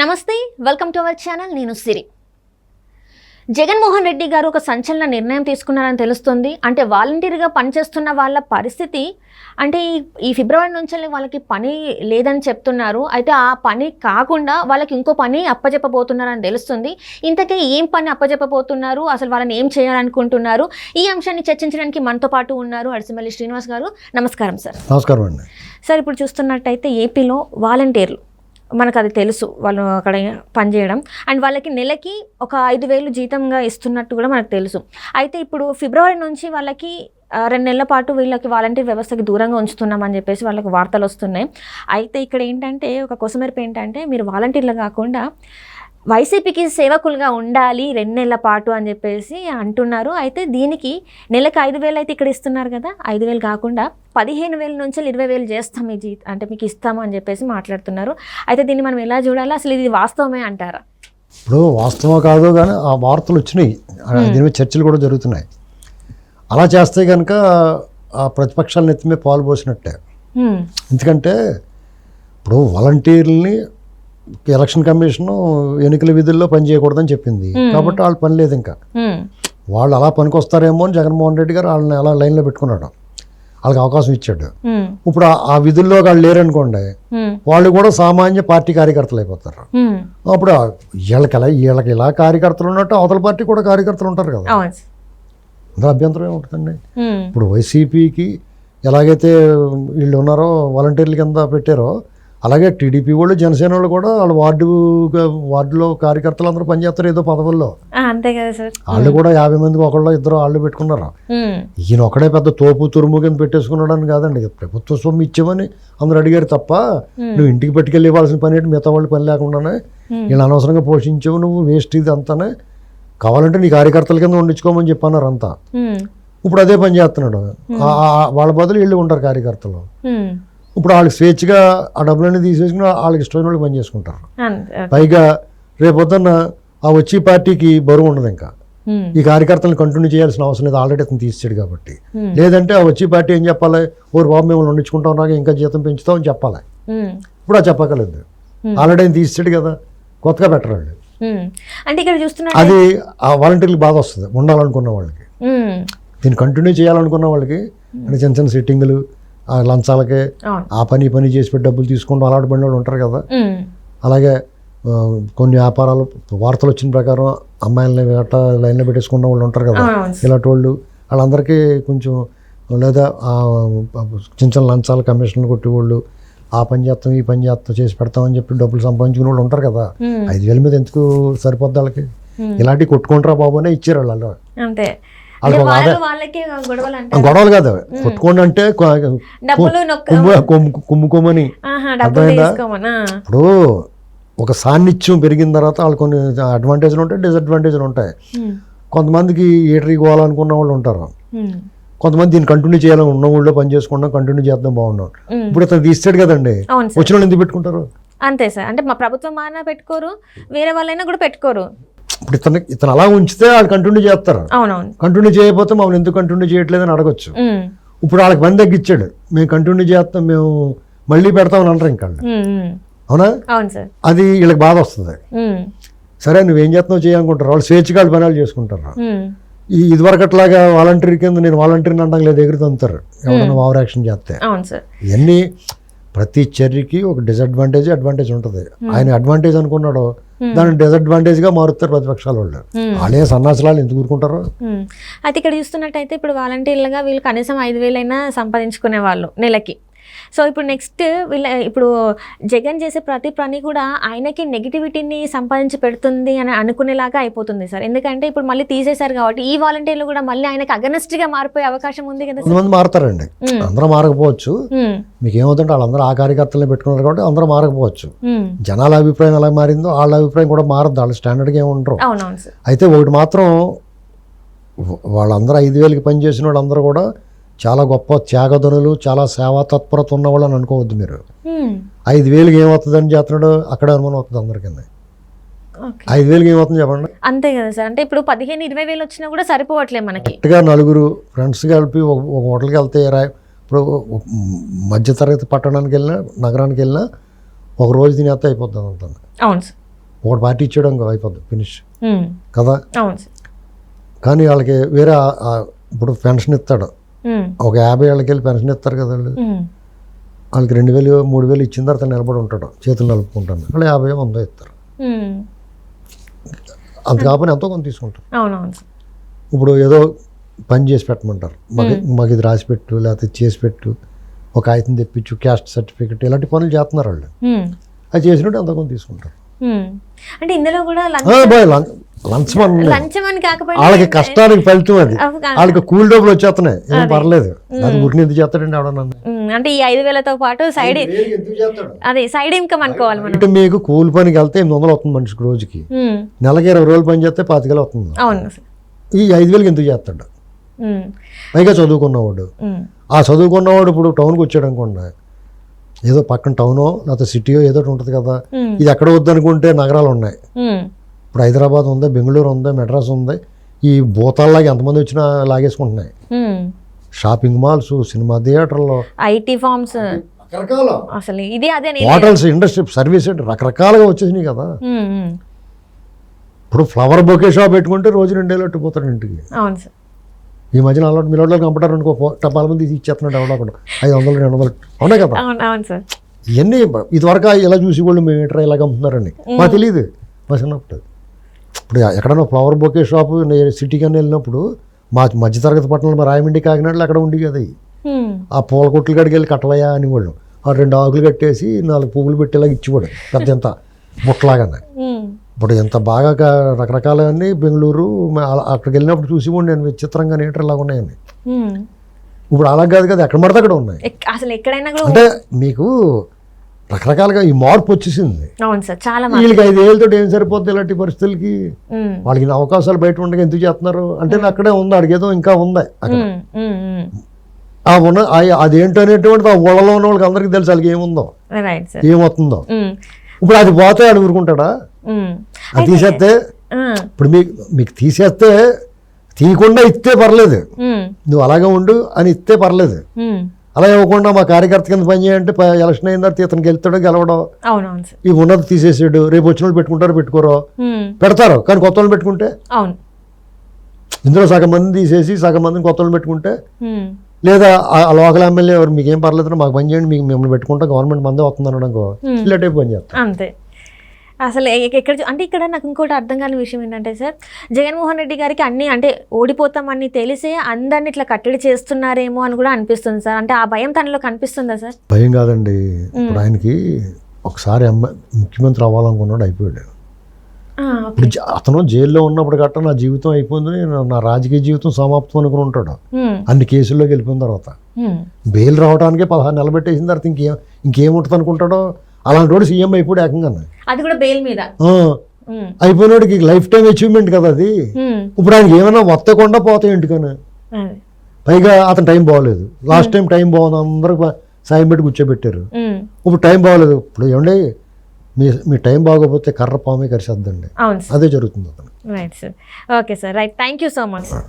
నమస్తే, welcome to our channel. నేను సిరి. జగన్మోహన్ రెడ్డి గారు ఒక సంచలన నిర్ణయం తీసుకున్నారని తెలుస్తుంది. అంటే వాలంటీర్గా పనిచేస్తున్న వాళ్ళ పరిస్థితి అంటే ఈ ఫిబ్రవరి నుంచి వాళ్ళకి పని లేదని చెప్తున్నారు. అయితే ఆ పని కాకుండా వాళ్ళకి ఇంకో పని అప్పచెప్పబోతున్నారని తెలుస్తుంది. ఇంతకీ ఏం పని అప్పచెప్పబోతున్నారు, అసలు వాళ్ళని ఏం చేయాలనుకుంటున్నారు, ఈ అంశాన్ని చర్చించడానికి మనతో పాటు ఉన్నారు అడిసిమల్లి శ్రీనివాస్ గారు. నమస్కారం సార్. నమస్కారం అండి. సార్, ఇప్పుడు చూస్తున్నట్టయితే ఏపీలో వాలంటీర్లు మనకు అది తెలుసు, వాళ్ళు అక్కడ పనిచేయడం అండ్ వాళ్ళకి నెలకి ఒక 5,000 జీతంగా ఇస్తున్నట్టు కూడా మనకు తెలుసు. అయితే ఇప్పుడు ఫిబ్రవరి నుంచి వాళ్ళకి 2 నెలల పాటు వీళ్ళకి వాలంటీర్ వ్యవస్థకి దూరంగా ఉంచుతున్నామని చెప్పేసి వాళ్ళకి వార్తలు వస్తున్నాయి. అయితే ఇక్కడ ఏంటంటే ఒక కొసమెరుపు ఏంటంటే మీరు వాలంటీర్లు కాకుండా వైసీపీకి సేవకులుగా ఉండాలి 2 నెలల పాటు అని చెప్పేసి అంటున్నారు. అయితే దీనికి నెలకు 5,000 అయితే ఇక్కడ ఇస్తున్నారు కదా, 5,000 కాకుండా 15,000 నుంచి 20,000 చేస్తాం ఈ అంటే మీకు ఇస్తాము అని చెప్పేసి మాట్లాడుతున్నారు. అయితే దీన్ని మనం ఎలా చూడాలి, అసలు ఇది వాస్తవమే అంటారా? ఇప్పుడు వాస్తవం కాదు కానీ ఆ వార్తలు వచ్చినాయి, దీని మీద చర్చలు కూడా జరుగుతున్నాయి. అలా చేస్తే కనుక ఆ ప్రతిపక్షాల నెత్తిమే పాలు పోసినట్టే. ఎందుకంటే ఇప్పుడు వాలంటీర్లని ఎలక్షన్ కమిషన్ ఎన్నికల విధుల్లో పని చేయకూడదని చెప్పింది కాబట్టి వాళ్ళు పని లేదు. ఇంకా వాళ్ళు అలా పనికొస్తారేమో అని జగన్మోహన్ రెడ్డి గారు వాళ్ళని అలా లైన్లో పెట్టుకున్నాడు, వాళ్ళకి అవకాశం ఇచ్చాడు. ఇప్పుడు ఆ విధుల్లో వాళ్ళు లేరనుకోండి, వాళ్ళు కూడా సామాన్య పార్టీ కార్యకర్తలు అయిపోతారు. అప్పుడు వీళ్ళకి ఇలా కార్యకర్తలు ఉన్నట్టు అవతల పార్టీ కూడా కార్యకర్తలు ఉంటారు కదా, అందులో అభ్యంతరం ఏముంటుందండి. ఇప్పుడు వైసీపీకి ఎలాగైతే వీళ్ళు ఉన్నారో వాలంటీర్ల కింద పెట్టారో, అలాగే టీడీపీ వాళ్ళు జనసేన వాళ్ళు కూడా వాళ్ళ వార్డులో కార్యకర్తలు అందరూ పనిచేస్తారు ఏదో పదవుల్లో. అంతే కదా సార్, వాళ్ళు కూడా 50 మందికి ఒకళ్ళు ఇద్దరు వాళ్ళు పెట్టుకున్నారు. ఈయన ఒకడే పెద్ద తోపు తురుము కింద పెట్టేసుకున్నాడని కాదండి, ప్రభుత్వ సొమ్ము ఇచ్చామని అందరూ అడిగారు తప్ప నువ్వు ఇంటికి పట్టుకెళ్ళి ఇవ్వాల్సిన పని ఏంటి, మిగతా వాళ్ళు పని లేకుండానే వీళ్ళు అనవసరంగా పోషించావు, నువ్వు వేస్ట్ ఇది అంతానే, కావాలంటే నీ కార్యకర్తల కింద వండించుకోమని చెప్పన్నారు అంతా. ఇప్పుడు అదే పని చేస్తున్నాడు, వాళ్ళ బదులు వీళ్ళు ఉంటారు కార్యకర్తలు. ఇప్పుడు వాళ్ళకి స్వేచ్ఛగా ఆ డబ్బులన్నీ తీసేసుకుని వాళ్ళకి ఇష్టమైన వాళ్ళకి పని చేసుకుంటారు. పైగా రేపొద్దున్న ఆ వచ్చి పార్టీకి బరువు ఉండదు, ఇంకా ఈ కార్యకర్తలను కంటిన్యూ చేయాల్సిన అవసరం లేదు, ఆల్రెడీ అతను తీసాడు కాబట్టి. లేదంటే ఆ వచ్చి పార్టీ ఏం చెప్పాలి, ఓరు బాబు మేము వండించుకుంటాం, నాకు ఇంకా జీతం పెంచుతాం అని చెప్పాలి. ఇప్పుడు ఆ చెప్పగలేదు, ఆల్రెడీ ఆయన తీసాడు కదా, కొత్తగా పెట్టరాడు. అంటే ఇక్కడ చూస్తున్నా అది ఆ వాలంటీర్లకు బాధ వస్తుంది, ఉండాలనుకున్న వాళ్ళకి, దీన్ని కంటిన్యూ చేయాలనుకున్న వాళ్ళకి. అంటే చిన్న చిన్న సెట్టింగులు, ఆ లంచాలకే ఆ పని చేసి పెట్టి డబ్బులు తీసుకుంటూ అలాంటి పని వాళ్ళు ఉంటారు కదా. అలాగే కొన్ని వ్యాపారాలు వార్తలు వచ్చిన ప్రకారం అమ్మాయిలని గట్ట లైన్లో పెట్టేసుకున్న వాళ్ళు ఉంటారు కదా, ఇలాంటి వాళ్ళు వాళ్ళందరికీ కొంచెం లేదా చిన్న చిన్న లంచాలు కమిషన్లు కొట్టేవాళ్ళు, ఆ పని చేస్తాం ఈ పని చేస్తాం చేసి పెడతామని చెప్పి డబ్బులు సంపాదించుకునే వాళ్ళు ఉంటారు కదా. 5,000 మీద ఎందుకు సరిపోద్ది వాళ్ళకి, ఇలాంటివి కొట్టుకుంటారా బాబు అనే ఇచ్చారు వాళ్ళు. అంతే, గొడవలు కాదు, కొట్టుకోండి అంటే కుమ్ముకోమని అర్థమైందా. ఇప్పుడు ఒక సాన్నిధ్యం పెరిగిన తర్వాత వాళ్ళు కొన్ని అడ్వాంటేజ్లు ఉంటాయి, డిసడ్వాంటేజ్లు ఉంటాయి. కొంతమందికి ఏటరీ పోవాలనుకున్న వాళ్ళు ఉంటారు, కొంతమంది దీన్ని కంటిన్యూ చేయాలని ఉన్న ఊళ్ళో పని చేసుకుంటాం, కంటిన్యూ చేద్దాం బాగున్నాం. ఇప్పుడు అతను తీస్తాడు కదండి, వచ్చిన వాళ్ళు ఎందుకు పెట్టుకుంటారు? అంతే సార్, అంటే మా ప్రభుత్వం మానా పెట్టుకోరు, వేరే వాళ్ళైనా కూడా పెట్టుకోరు. ఇప్పుడు ఇతను అలా ఉంచితే వాళ్ళు కంటిన్యూ చేస్తారు, కంటిన్యూ చేయకపోతే మమ్మల్ని ఎందుకు కంటిన్యూ చేయట్లేదని అడగచ్చు. ఇప్పుడు వాళ్ళకి పని తగ్గించాడు, మేము కంటిన్యూ చేస్తాం, మేము మళ్ళీ పెడతామని అంటారు ఇంకా. అవునా, అది వీళ్ళకి బాధ వస్తుంది. సరే నువ్వేం చేస్తున్నావు చేయాలనుకుంటారు, వాళ్ళు స్వేచ్ఛగా పనులు చేసుకుంటారు. ఇదివరకట్లాగా వాలంటీర్ కింద నేను వాలంటీర్ని అనడం లేదు, ఎగురుతుంటారు ఎవరైనా ఓవర్ యాక్షన్ చేస్తే. ఇవన్నీ ప్రతి చర్యకి ఒక డిసడ్వాంటేజ్ అడ్వాంటేజ్ ఉంటుంది. ఆయన అడ్వాంటేజ్ అనుకున్నాడు, దాన్ని డిసడ్వాంటేజ్ గా మారుతారు ప్రతిపక్షాల వాళ్ళు. వాళ్ళే సన్నాసులాలు ఎందుకు ఊరుకుంటారు? అయితే ఇక్కడ చూస్తున్నట్టయితే ఇప్పుడు వాలంటీర్లుగా వీళ్ళు కనీసం 5,000 అయినా సంపాదించుకునే వాళ్ళు నెలకి. సో ఇప్పుడు నెక్స్ట్ ఇప్పుడు జగన్ చేసే ప్రతి పని కూడా ఆయనకి నెగిటివిటీని సంపాదించి పెడుతుంది అని అనుకునేలాగా అయిపోతుంది సార్. ఎందుకంటే ఇప్పుడు మళ్ళీ తీసేశారు కాబట్టి ఈ వాలంటీర్లు కూడా మళ్ళీ ఆయనకి అగనెస్ట్ గా మారిపోయే అవకాశం ఉంది కదా. కొంతమంది మారుతారండి, అందరూ మారకపోవచ్చు. మీకు ఏమవుతుంటే వాళ్ళందరూ ఆ కార్యకర్తలను పెట్టుకున్నారు కాబట్టి అందరూ మారకపోవచ్చు. జనాల అభిప్రాయం ఎలా మారిందో వాళ్ళ అభిప్రాయం కూడా మారద్దు, వాళ్ళ స్టాండర్డ్గా ఏముంటారు. అయితే ఒకటి మాత్రం, వాళ్ళందరూ 5,000కి పనిచేసిన వాళ్ళందరూ కూడా చాలా గొప్ప త్యాగధనులు, చాలా సేవా తత్పరత ఉన్నవాళ్ళు అని అనుకోవద్దు మీరు. 5,000కి ఏమవుతుందని చేస్తున్నాడు అక్కడ అనుమానం అవుతుంది అందరికీ. 5,000కి ఏమవుతుంది చెప్పండి. అంతే కదా సార్, అంటే ఇప్పుడు 15,000-20,000 వచ్చినా కూడా సరిపోవట్లేదు మనకి. నలుగురు ఫ్రెండ్స్ కలిపి ఒక హోటల్కి వెళ్తే, ఇప్పుడు మధ్యతరగతి పట్టణానికి వెళ్ళినా నగరానికి వెళ్ళినా ఒక రోజు తినేస్తే అయిపోతుంది అంతా. ఒకటి పార్టీ ఇచ్చేయడం అయిపోద్ది ఫినిష్ ఉమ్. కదా. అవును సార్. కానీ వాళ్ళకి వేరే ఇప్పుడు పెన్షన్ ఇస్తాడు, ఉమ్. ఒక 50 ఏళ్ళకి వెళ్ళి పెన్షన్ ఇస్తారు కదా వాళ్ళు, ఉమ్. వాళ్ళకి 2,000 3,000 ఇచ్చిన తర్వాత నిలబడి ఉంటాడు, చేతులు నలుపుకుంటాను, వాళ్ళు 50 100 ఇస్తారు. ఉమ్. అంత కాకపోతే ఎంతో కొంత తీసుకుంటారు. అవునవును సార్. ఇప్పుడు ఏదో పని చేసి పెట్టమంటారు, మాకు ఇది రాసి పెట్టు, లేకపోతే చేసి పెట్టు, ఒక కాగితం తెప్పించు, క్యాస్ట్ సర్టిఫికెట్, ఇలాంటి పనులు చేస్తున్నారు వాళ్ళు. ఉమ్. అది చేసినట్టు ఎంతో కొంత తీసుకుంటారు. ఉమ్. అంటే ఇందులో కూడా లంచం అని లంచం అని కాకపోతే వాళ్ళకి కష్టానికి ఫలితం అది, వాళ్ళకి కూల్ డబ్బులు వచ్చేస్తున్నాయి, ఏం పర్లేదు. అది ఊరికి ఎందుకు చేస్తాడండి ఎవడన్నా? అంటే ఈ 5,000తో పాటు సైడ్ అదే సైడ్ ఇన్కమ్ అనుకోవాలి మనం. అంటే మీకు కూలి పనికి వెళ్తే 800 అవుతుంది మనిషికి రోజుకి, ఉమ్. నెలకి 20 రోజులు పని చేస్తే 25,000 అవుతుంది. అవును సార్. ఈ 5,000 ఎందుకు చేస్తాడు? ఉమ్. పైగా చదువుకున్నవాడు, ఉమ్. ఆ చదువుకున్నవాడు ఇప్పుడు టౌన్కి వచ్చాడు అనుకోండి, ఏదో పక్కన టౌనో లేకపోతే సిటీయో ఏదో ఉంటుంది కదా, ఉమ్. ఇది ఎక్కడ వద్దనుకుంటే నగరాలు ఉన్నాయి. ఉమ్. ఇప్పుడు హైదరాబాద్ ఉంది, బెంగళూరు ఉంది, మెడ్రాస్ ఉంది, ఈ భూతాల్లాగా ఎంతమంది వచ్చినా లాగేసుకుంటున్నాయి. ఉమ్. షాపింగ్ మాల్స్, సినిమా థియేటర్లు, ఐటీ ఫార్మ్స్, రకరకాల అసలు ఇది అదే హోటల్స్, ఇండస్ట్రీ, సర్వీస్ రకరకాలుగా వచ్చేసినాయి కదా. ఉమ్. ఉమ్. ఇప్పుడు ఫ్లవర్ బొకే షాప్ పెట్టుకుంటే రోజు 2,000 అట్టుపోతాడు ఇంటికి. అవును సార్. ఈ మధ్యన అలవాటు మీలో కంప్యూటర్ అనుకో, టపాల మంది తీసి ఇచ్చేస్తున్నాడు ఎవడకుండా, 500 200 అవునా కదా. అవును. అవును సార్. ఇవన్నీ ఇదివరకు ఇలా చూసి వాళ్ళు మేము ఏంట్రా ఇలాగ అమ్ముతున్నారని మాకు తెలియదు మా చిన్నప్పుడు. ఇప్పుడు ఎక్కడన్నా ఫ్లవర్ బొకే షాపు సిటీకి అని వెళ్ళినప్పుడు మా మధ్యతరగతి పట్టణంలో రాయమండ్రి, కాకినాడలో అక్కడ ఉండి కదా, ఉమ్. ఆ పూల కొట్లు కాడికి వెళ్ళి కట్టవయ్యా అని వాళ్ళు ఆ 2 ఆకులు కట్టేసి 4 పువ్వులు పెట్టేలాగా ఇచ్చివాడు, పెద్ద ఎంత బుట్టలాగానే. ఉమ్. ఇప్పుడు ఎంత బాగా రకరకాలన్నీ బెంగళూరు అక్కడికి వెళ్ళినప్పుడు చూసి నేను విచిత్రంగా నేటర్ లాగా ఉన్నాయని. ఉమ్. ఇప్పుడు అలా కాదు కదా, ఎక్కడ పడితే అక్కడ ఉన్నాయి. అసలు ఎక్కడైనా కూడా అంటే మీకు రకరకాలుగా ఈ మార్పు వచ్చేసింది. అవును సార్, చాలా వీళ్ళకి 5 ఏళ్ళతో ఏం సరిపోద్ది ఇలాంటి పరిస్థితులకి? ఉమ్. వాళ్ళకి ఇన్ని అవకాశాలు బయట ఉండగా ఎందుకు చేస్తున్నారు అంటే అక్కడే ఉంది, అడిగేదో ఇంకా ఉంది అక్కడ. ఉమ్. ఉమ్. ఉమ్. ఆ ఉన్న అదేంటనేటువంటిది ఆ ఊళ్ళలో ఉన్న వాళ్ళకి అందరికీ తెలుసు వాళ్ళకి ఏముందో, రైట్ సార్. ఏమవుతుందో. ఉమ్. ఇప్పుడు అది పోతే ఆడు ఊరుకుంటాడా? ఉమ్. అది తీసేస్తే, ఇప్పుడు మీకు తీసేస్తే తీయకుండా ఇస్తే పర్లేదు, ఉమ్. నువ్వు అలాగే ఉండు అని ఇస్తే పర్లేదు. ఉమ్. అలా ఇవ్వకుండా మా కార్యకర్త కింద పని చేయంటే ఎలక్షన్ అయిన తర్వాత ఇతను గెలుతాడో గెలవడో, అవునవును సార్. ఈ ఉన్నది తీసేసాడు, రేపు వచ్చిన వాళ్ళు పెట్టుకుంటారో పెట్టుకోరో, ఉమ్. పెడతారు కానీ కొత్త వాళ్ళు పెట్టుకుంటే, అవును, ఇందులో సగం మంది తీసేసి సగం మందిని కొత్త వాళ్ళు పెట్టుకుంటే, ఉమ్. లేదా ఆ లోకల్ ఎమ్మెల్యే ఎవరు మీకేం పర్లేదు మాకు పని చేయండి, మీకు మిమ్మల్ని పెట్టుకుంటా గవర్నమెంట్ మందే వస్తుంది అనడంకో ఇలా టైప్ పని చేస్తారు. అంతే. అసలు ఎక్కడ అంటే ఇక్కడ నాకు ఇంకోటి అర్థం కాని విషయం ఏంటంటే సార్, జగన్మోహన్ రెడ్డి గారికి అన్ని అంటే ఓడిపోతామని తెలిసే అందరిని ఇట్లా కట్టడి చేస్తున్నారేమో అని కూడా అనిపిస్తుంది సార్. అంటే ఆ భయం తనలో కనిపిస్తుందా సార్? భయం కాదండి, ఇప్పుడు ఆయనకి ఒకసారి ముఖ్యమంత్రి అవ్వాలనుకున్నాడు, అయిపోయాడు. ఇప్పుడు అతను జైల్లో ఉన్నప్పుడు గట్ట నా జీవితం అయిపోయింది, నా రాజకీయ జీవితం సమాప్తం అనుకుని ఉంటాడు. అన్ని కేసుల్లోకి వెళ్ళిపోయిన తర్వాత బెయిల్ రావడానికి 16 నెలలు పెట్టేసిన తర్వాత ఇంకేముంటుంది అనుకుంటాడో, అలాంటి వాడు సీఎం అయిపోయాడు ఏకంగా. అది కూడా బెయిల్ మీద అయిపోయినోడికి లైఫ్ టైం అచీవ్మెంట్ కదా అది. ఇప్పుడు ఆయనకి ఏమైనా వత్తకుండా పోతాయి ఇంటికని, పైగా అతను టైం బాగోలేదు. లాస్ట్ టైం టైం బాగుంది, అందరూ సాయం పెట్టి కూర్చోబెట్టారు. ఇప్పుడు టైం బాగోలేదు. ఇప్పుడు ఏమండి మీ టైం బాగోకపోతే కర్ర పామే కరిసేద్దండి, అదే జరుగుతుంది అతను. Right sir. Okay sir, right. Thank you so much sir.